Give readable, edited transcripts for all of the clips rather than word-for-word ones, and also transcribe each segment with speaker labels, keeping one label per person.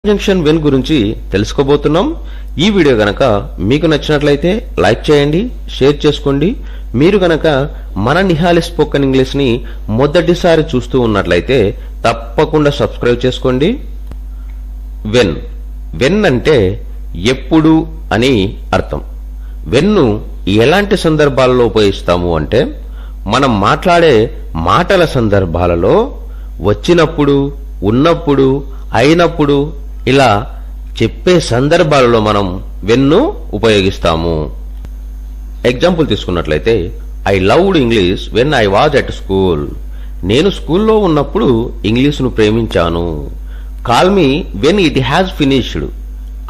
Speaker 1: Conjunction when గురించి తెలుసుకోబోతున్నాం. ఈ వీడియో గనక మీకు నచ్చినట్లయితే లైక్ చేయండి, షేర్ చేసుకోండి. మీరు గనక మన నిహాలి స్పోకెన్ ఇంగ్లీష్ ని మొదటిసారి చూస్తూ ఉన్నట్లయితే తప్పకుండా సబ్స్క్రైబ్ చేసుకోండి. వెన్ వెన్ అంటే ఎప్పుడు అని అర్థం. వెన్ను ఎలాంటి సందర్భాలలో ఉపయోగిస్తాము అంటే మనం మాట్లాడే మాటల సందర్భాలలో, వచ్చినప్పుడు, ఉన్నప్పుడు, అయినప్పుడు, ఇలా చెప్పే సందర్భాలలో మనం వెన్ను ఉపయోగిస్తాము. ఎగ్జాంపుల్ తీసుకున్నట్లయితే I loved English when I was at school. నేను స్కూల్లో ఉన్నప్పుడు ఇంగ్లీషును ప్రేమించాను. Call me when it has finished.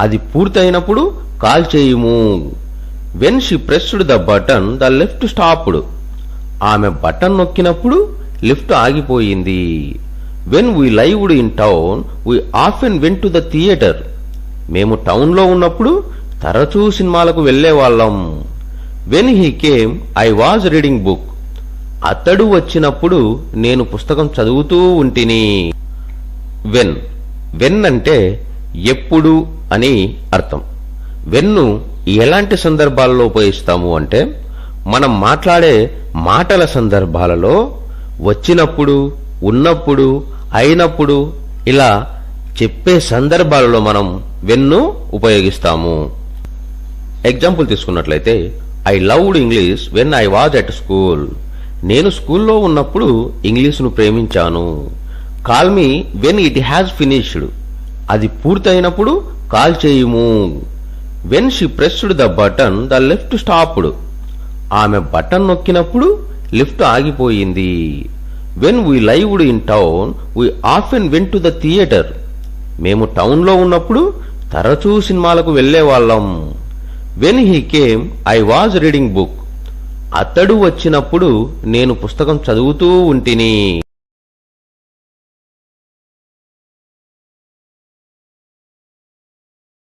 Speaker 1: అది పూర్తయినప్పుడు కాల్ చేయుము. When she pressed the button the lift stopped. ఆమె బటన్ నొక్కినప్పుడు లిఫ్ట్ ఆగిపోయింది. When we lived in town we often went to the theatre. మేము టౌన్లో ఉన్నప్పుడు తరచూ సినిమాలకు వెళ్లేవాళ్లం. When he came I was reading book. అతడు వచ్చినప్పుడు నేను పుస్తకం చదువుతూ ఉంటిని. వెన్ వెన్ అంటే ఎప్పుడు అని అర్థం. వెన్ను ఎలాంటి సందర్భాలలో ఉపయోగిస్తాము అంటే మనం మాట్లాడే మాటల సందర్భాలలో, వచ్చినప్పుడు, ఉన్నప్పుడు, అయినప్పుడు, ఇలా చెప్పే సందర్భాలలో మనం వెన్ను ఉపయోగిస్తాము. ఎగ్జాంపుల్ తీసుకున్నట్లయితే I loved English when I was at school. నేను స్కూల్లో ఉన్నప్పుడు ఇంగ్లీషును ప్రేమించాను. Call me when it has finished. అది పూర్తయినప్పుడు కాల్ చేయుము. When she pressed the button the lift stopped. ఆమె బటన్ నొక్కినప్పుడు లిఫ్ట్ ఆగిపోయింది. When we lived in town we often went to the theatre. మేము టౌన్లో ఉన్నప్పుడు తరచూ సినిమాలకు వెళ్లేవాళ్లం. When he came I was reading book. అతడు వచ్చినప్పుడు నేను పుస్తకం చదువుతూ ఉంటిని.